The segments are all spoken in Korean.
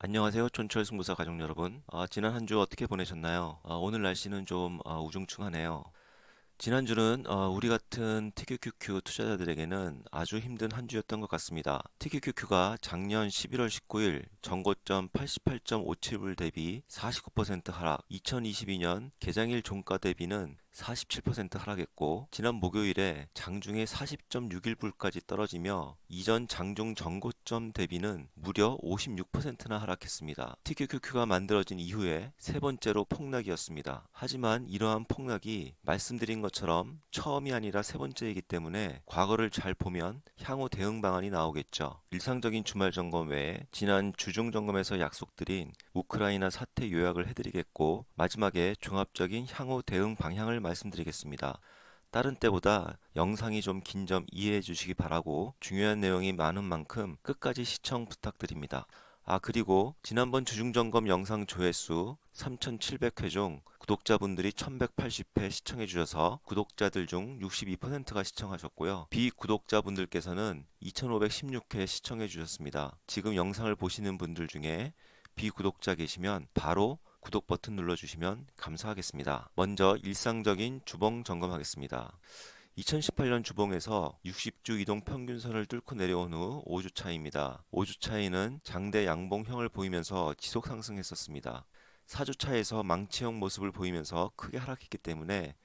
안녕하세요. 촌철 승부사 가족 여러분. 지난 한 주 어떻게 보내셨나요? 오늘 날씨는 좀 우중충하네요. 지난주는 우리 같은 TQQQ 투자자들에게는 아주 힘든 한 주였던 것 같습니다. TQQQ가 작년 11월 19일 전고점 88.57불 대비 49% 하락, 2022년 개장일 종가 대비는 47% 하락했고, 지난 목요일에 장중에 40.61불까지 떨어지며 이전 장중 전고점 대비는 무려 56%나 하락했습니다. TQQQ가 만들어진 이후에 세 번째로 폭락이었습니다. 하지만 이러한 폭락이 말씀드린 것처럼 처음이 아니라 세 번째이기 때문에 과거를 잘 보면 향후 대응 방안이 나오겠죠. 일상적인 주말 점검 외에 지난 주중 점검에서 약속드린 우크라이나 사태 요약을 해드리겠고, 마지막에 종합적인 향후 대응 방향을 말씀드리겠습니다. 다른 때보다 영상이 좀 긴 점 이해해 주시기 바라고, 중요한 내용이 많은 만큼 끝까지 시청 부탁드립니다. 그리고 지난번 주중점검 영상 조회수 3,700회 중 구독자분들이 1,180회 시청해 주셔서 구독자들 중 62%가 시청하셨고요. 비구독자분들께서는 2,516회 시청해 주셨습니다. 지금 영상을 보시는 분들 중에 비구독자 계시면 바로 구독 버튼 눌러주시면 감사하겠습니다. 먼저 일상적인 주봉 점검하겠습니다. 2018년 주봉에서 60주 이동 평균선을 뚫고 내려온 후 5주 차입니다. 5주 차이는 장대 양봉형을 보이면서 지속 상승했었습니다. 4주 차에서 망치형 모습을 보이면서 크게 하락했기 때문에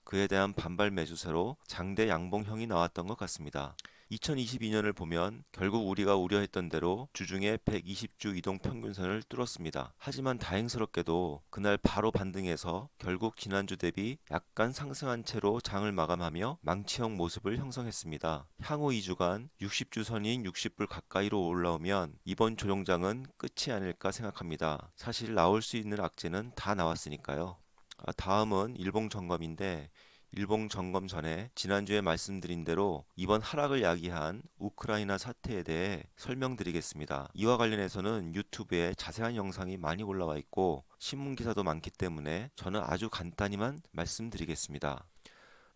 그에 대한 반발 매수세로 장대 양봉형이 나왔던 것 같습니다. 2022년을 보면 결국 우리가 우려했던 대로 주중에 120주 이동 평균선을 뚫었습니다. 하지만 다행스럽게도 그날 바로 반등해서 결국 지난주 대비 약간 상승한 채로 장을 마감하며 망치형 모습을 형성했습니다. 향후 2주간 60주 선인 60불 가까이로 올라오면 이번 조정장은 끝이 아닐까 생각합니다. 사실 나올 수 있는 악재는 다 나왔으니까요. 다음은 일봉 점검인데, 일봉 점검 전에 지난주에 말씀드린 대로 이번 하락을 야기한 우크라이나 사태에 대해 설명드리겠습니다. 이와 관련해서는 유튜브에 자세한 영상이 많이 올라와 있고 신문 기사도 많기 때문에 저는 아주 간단히만 말씀드리겠습니다.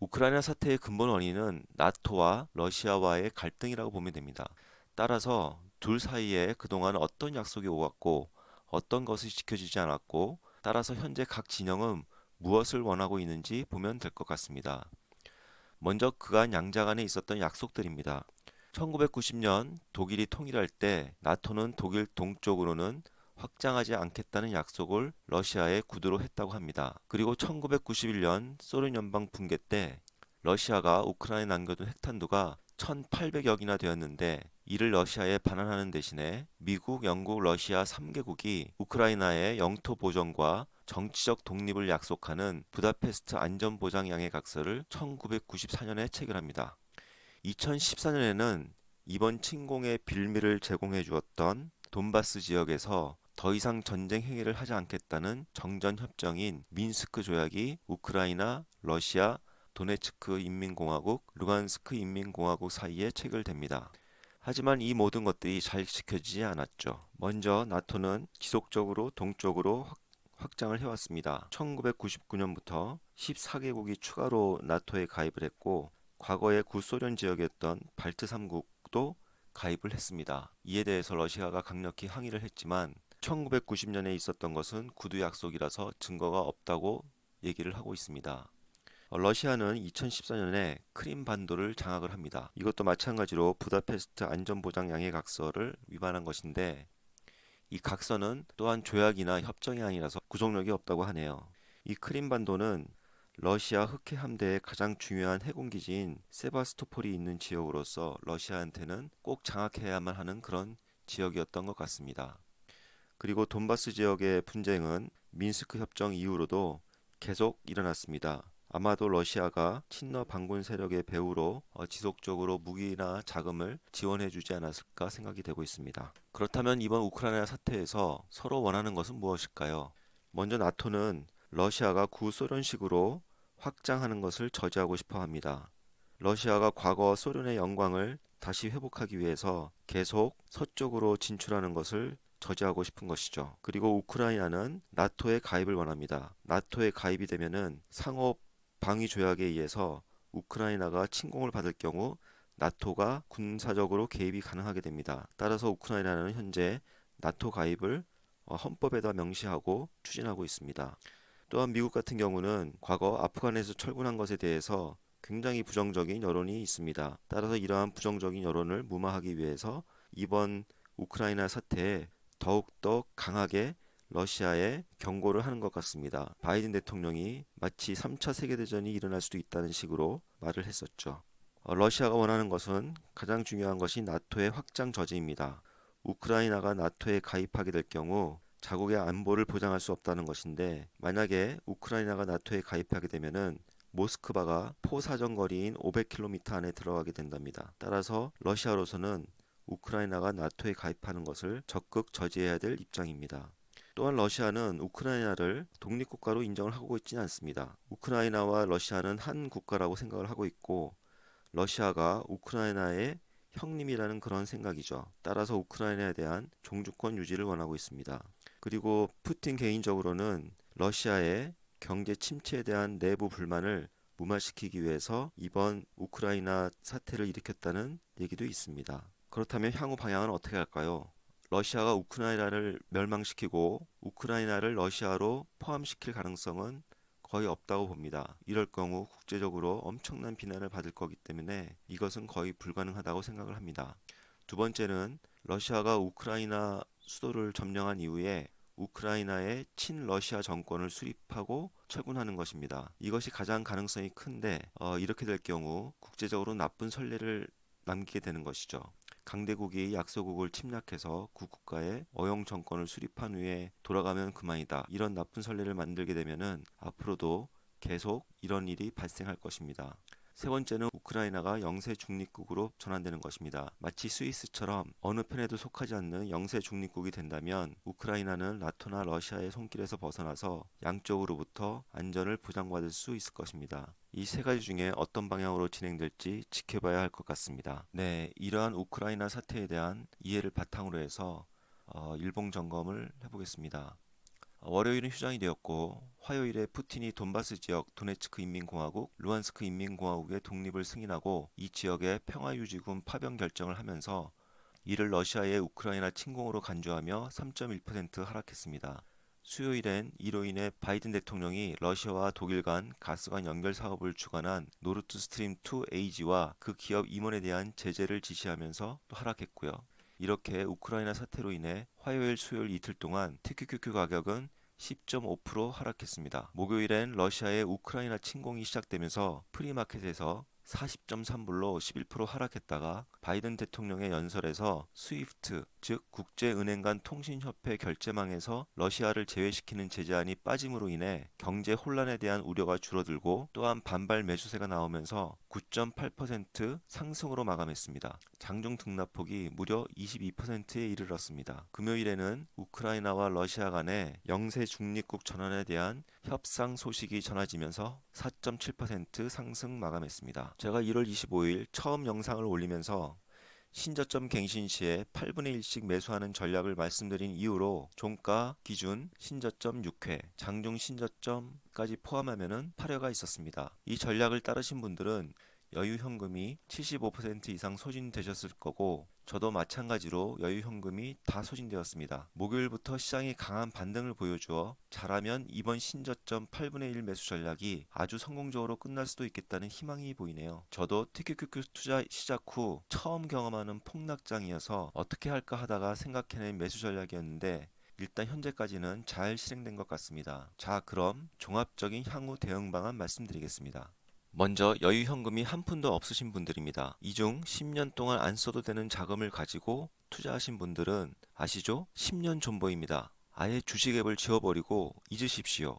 우크라이나 사태의 근본 원인은 나토와 러시아와의 갈등이라고 보면 됩니다. 따라서 둘 사이에 그동안 어떤 약속이 오갔고 어떤 것이 지켜지지 않았고, 따라서 현재 각 진영은 무엇을 원하고 있는지 보면 될 것 같습니다. 먼저 그간 양자 간에 있었던 약속들입니다. 1990년 독일이 통일할 때 나토는 독일 동쪽으로는 확장하지 않겠다는 약속을 러시아에 구두로 했다고 합니다. 그리고 1991년 소련 연방 붕괴 때 러시아가 우크라이나에 남겨둔 핵탄두가 1,800여기나 되었는데, 이를 러시아에 반환하는 대신에 미국, 영국, 러시아 3개국이 우크라이나의 영토 보전과 정치적 독립을 약속하는 부다페스트 안전보장양해각서를 1994년에 체결합니다. 2014년에는 이번 침공의 빌미를 제공해 주었던 돈바스 지역에서 더 이상 전쟁 행위를 하지 않겠다는 정전 협정인 민스크 조약이 우크라이나, 러시아, 도네츠크 인민공화국, 루간스크 인민공화국 사이에 체결됩니다. 하지만 이 모든 것들이 잘 지켜지지 않았죠. 먼저 나토는 지속적으로 동쪽으로 확장을 해왔습니다. 1999년부터 14개국이 추가로 나토에 가입을 했고, 과거의 구소련 지역이었던 발트 3국도 가입을 했습니다. 이에 대해서 러시아가 강력히 항의를 했지만 1990년에 있었던 것은 구두 약속이라서 증거가 없다고 얘기를 하고 있습니다. 러시아는 2014년에 크림 반도를 장악을 합니다. 이것도 마찬가지로 부다페스트 안전보장양해각서를 위반한 것인데, 이 각서는 또한 조약이나 협정이 아니라서 구속력이 없다고 하네요. 이 크림 반도는 러시아 흑해 함대의 가장 중요한 해군기지인 세바스토폴이 있는 지역으로서 러시아한테는 꼭 장악해야만 하는 그런 지역이었던 것 같습니다. 그리고 돈바스 지역의 분쟁은 민스크 협정 이후로도 계속 일어났습니다. 아마도 러시아가 친러 반군 세력의 배후로 지속적으로 무기나 자금을 지원해주지 않았을까 생각이 되고 있습니다. 그렇다면 이번 우크라이나 사태에서 서로 원하는 것은 무엇일까요? 먼저 나토는 러시아가 구소련식으로 확장하는 것을 저지하고 싶어 합니다. 러시아가 과거 소련의 영광을 다시 회복하기 위해서 계속 서쪽으로 진출하는 것을 저지하고 싶은 것이죠. 그리고 우크라이나는 나토에 가입을 원합니다. 나토에 가입이 되면은 상호 방위 조약에 의해서 우크라이나가 침공을 받을 경우 나토가 군사적으로 개입이 가능하게 됩니다. 따라서 우크라이나는 현재 나토 가입을 헌법에다 명시하고 추진하고 있습니다. 또한 미국 같은 경우는 과거 아프간에서 철군한 것에 대해서 굉장히 부정적인 여론이 있습니다. 따라서 이러한 부정적인 여론을 무마하기 위해서 이번 우크라이나 사태에 더욱더 강하게 러시아에 경고를 하는 것 같습니다. 바이든 대통령이 마치 3차 세계대전이 일어날 수도 있다는 식으로 말을 했었죠. 러시아가 원하는 것은 가장 중요한 것이 나토의 확장 저지입니다. 우크라이나가 나토에 가입하게 될 경우 자국의 안보를 보장할 수 없다는 것인데, 만약에 우크라이나가 나토에 가입하게 되면은 모스크바가 포사정거리인 500km 안에 들어가게 된답니다. 따라서 러시아로서는 우크라이나가 나토에 가입하는 것을 적극 저지해야 될 입장입니다. 또한 러시아는 우크라이나를 독립국가로 인정을 하고 있지는 않습니다. 우크라이나와 러시아는 한 국가라고 생각을 하고 있고, 러시아가 우크라이나의 형님이라는 그런 생각이죠. 따라서 우크라이나에 대한 종주권 유지를 원하고 있습니다. 그리고 푸틴 개인적으로는 러시아의 경제 침체에 대한 내부 불만을 무마시키기 위해서 이번 우크라이나 사태를 일으켰다는 얘기도 있습니다. 그렇다면 향후 방향은 어떻게 할까요? 러시아가 우크라이나를 멸망시키고 우크라이나를 러시아로 포함시킬 가능성은 거의 없다고 봅니다. 이럴 경우 국제적으로 엄청난 비난을 받을 거기 때문에 이것은 거의 불가능하다고 생각을 합니다. 두 번째는 러시아가 우크라이나 수도를 점령한 이후에 우크라이나의 친러시아 정권을 수립하고 철군하는 것입니다. 이것이 가장 가능성이 큰데 이렇게 될 경우 국제적으로 나쁜 선례를 남기게 되는 것이죠. 강대국이 약소국을 침략해서 그 국가의 어용 정권을 수립한 후에 돌아가면 그만이다. 이런 나쁜 선례를 만들게 되면은 앞으로도 계속 이런 일이 발생할 것입니다. 세 번째는 우크라이나가 영세 중립국으로 전환되는 것입니다. 마치 스위스처럼 어느 편에도 속하지 않는 영세 중립국이 된다면 우크라이나는 나토나 러시아의 손길에서 벗어나서 양쪽으로부터 안전을 보장받을 수 있을 것입니다. 이 세 가지 중에 어떤 방향으로 진행될지 지켜봐야 할 것 같습니다. 네, 이러한 우크라이나 사태에 대한 이해를 바탕으로 해서 일봉 점검을 해보겠습니다. 월요일은 휴장이 되었고 화요일에 푸틴이 돈바스 지역 도네츠크 인민공화국, 루안스크 인민공화국의 독립을 승인하고 이 지역의 평화유지군 파병 결정을 하면서 이를 러시아의 우크라이나 침공으로 간주하며 3.1% 하락했습니다. 수요일엔 이로 인해 바이든 대통령이 러시아와 독일 간 가스관 연결 사업을 주관한 노르트 스트림 2 AG와 그 기업 임원에 대한 제재를 지시하면서 또 하락했고요. 이렇게 우크라이나 사태로 인해 화요일, 수요일 이틀 동안 TQQQ 가격은 10.5% 하락했습니다. 목요일엔 러시아의 우크라이나 침공이 시작되면서 프리마켓에서 40.3불로 11% 하락했다가 바이든 대통령의 연설에서 스위프트, 즉 국제은행 간 통신협회 결제망에서 러시아를 제외시키는 제재안이 빠짐으로 인해 경제 혼란에 대한 우려가 줄어들고 또한 반발 매수세가 나오면서 9.8% 상승으로 마감했습니다. 장중 등락폭이 무려 22%에 이르렀습니다. 금요일에는 우크라이나와 러시아 간의 영세 중립국 전환에 대한 협상 소식이 전해지면서 4.7% 상승 마감했습니다. 제가 1월 25일 처음 영상을 올리면서 신저점 갱신 시에 8분의 1씩 매수하는 전략을 말씀드린 이후로 종가 기준 신저점 6회, 장중 신저점까지 포함하면 8회가 있었습니다. 이 전략을 따르신 분들은 여유 현금이 75% 이상 소진되셨을 거고 저도 마찬가지로 여유 현금이 다 소진되었습니다. 목요일부터 시장이 강한 반등을 보여주어 잘하면 이번 신저점 8분의 1 매수 전략이 아주 성공적으로 끝날 수도 있겠다는 희망이 보이네요. 저도 TQQQ 투자 시작 후 처음 경험하는 폭락장이어서 어떻게 할까 하다가 생각해낸 매수 전략이었는데 일단 현재까지는 잘 실행된 것 같습니다. 자, 그럼 종합적인 향후 대응 방안 말씀드리겠습니다. 먼저 여유 현금이 한 푼도 없으신 분들입니다. 이 중 10년 동안 안 써도 되는 자금을 가지고 투자하신 분들은 아시죠? 10년 존버입니다. 아예 주식앱을 지워버리고 잊으십시오.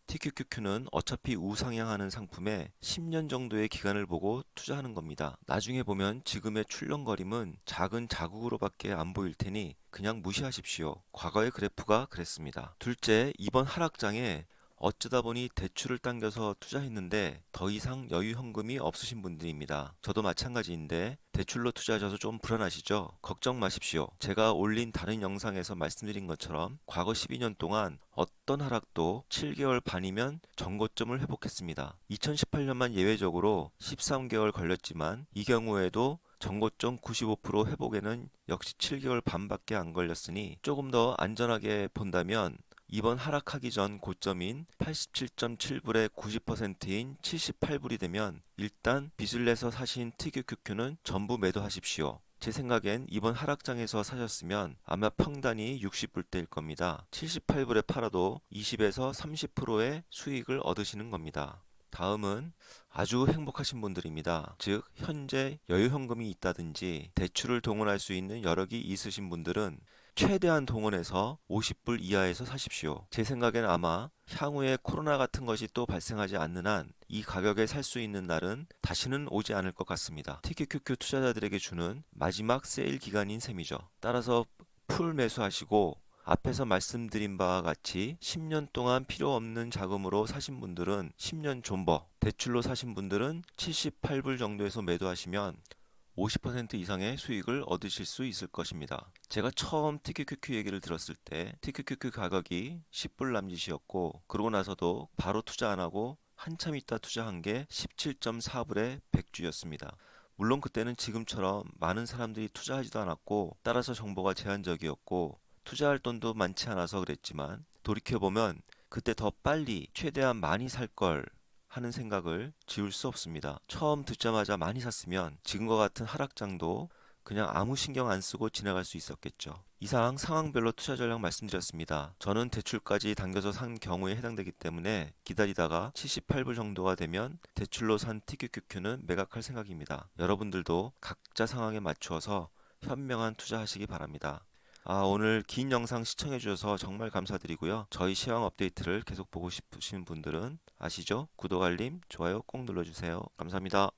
TQQQ는 어차피 우상향하는 상품에 10년 정도의 기간을 보고 투자하는 겁니다. 나중에 보면 지금의 출렁거림은 작은 자국으로밖에 안 보일 테니 그냥 무시하십시오. 과거의 그래프가 그랬습니다. 둘째, 이번 하락장에 어쩌다 보니 대출을 당겨서 투자했는데 더 이상 여유 현금이 없으신 분들입니다. 저도 마찬가지인데 대출로 투자하셔서 좀 불안하시죠? 걱정 마십시오. 제가 올린 다른 영상에서 말씀드린 것처럼 과거 12년 동안 어떤 하락도 7개월 반이면 정고점을 회복했습니다. 2018년만 예외적으로 13개월 걸렸지만 이 경우에도 전고점 95% 회복에는 역시 7개월 반밖에 안 걸렸으니 조금 더 안전하게 본다면 이번 하락하기 전 고점인 87.7불에 90%인 78불이 되면 일단 빚을 내서 사신 특유 QQ는 전부 매도하십시오. 제 생각엔 이번 하락장에서 사셨으면 아마 평단이 60불대일 겁니다. 78불에 팔아도 20에서 30%의 수익을 얻으시는 겁니다. 다음은 아주 행복하신 분들입니다. 즉, 현재 여유현금이 있다든지 대출을 동원할 수 있는 여력이 있으신 분들은 최대한 동원해서 50불 이하에서 사십시오. 제 생각엔 아마 향후에 코로나 같은 것이 또 발생하지 않는 한 이 가격에 살 수 있는 날은 다시는 오지 않을 것 같습니다. TQQQ 투자자들에게 주는 마지막 세일 기간인 셈이죠. 따라서 풀 매수하시고 앞에서 말씀드린 바와 같이 10년 동안 필요 없는 자금으로 사신 분들은 10년 존버, 대출로 사신 분들은 78불 정도에서 매도하시면 50% 이상의 수익을 얻으실 수 있을 것입니다. 제가 처음 TQQQ 얘기를 들었을 때 TQQQ 가격이 10불 남짓이었고 그러고 나서도 바로 투자 안 하고 한참 있다 투자한 게 17.4불의 100주였습니다. 물론 그때는 지금처럼 많은 사람들이 투자하지도 않았고 따라서 정보가 제한적이었고 투자할 돈도 많지 않아서 그랬지만 돌이켜보면 그때 더 빨리 최대한 많이 살 걸 하는 생각을 지울 수 없습니다. 처음 듣자마자 많이 샀으면 지금과 같은 하락장도 그냥 아무 신경 안 쓰고 지나갈 수 있었겠죠. 이상 상황별로 투자 전략 말씀드렸습니다. 저는 대출까지 당겨서 산 경우에 해당되기 때문에 기다리다가 78불 정도가 되면 대출로 산 TQQQ는 매각할 생각입니다. 여러분들도 각자 상황에 맞추어서 현명한 투자하시기 바랍니다. 오늘 긴 영상 시청해주셔서 정말 감사드리고요. 저희 시황 업데이트를 계속 보고 싶으신 분들은 아시죠? 구독, 알림, 좋아요 꼭 눌러주세요. 감사합니다.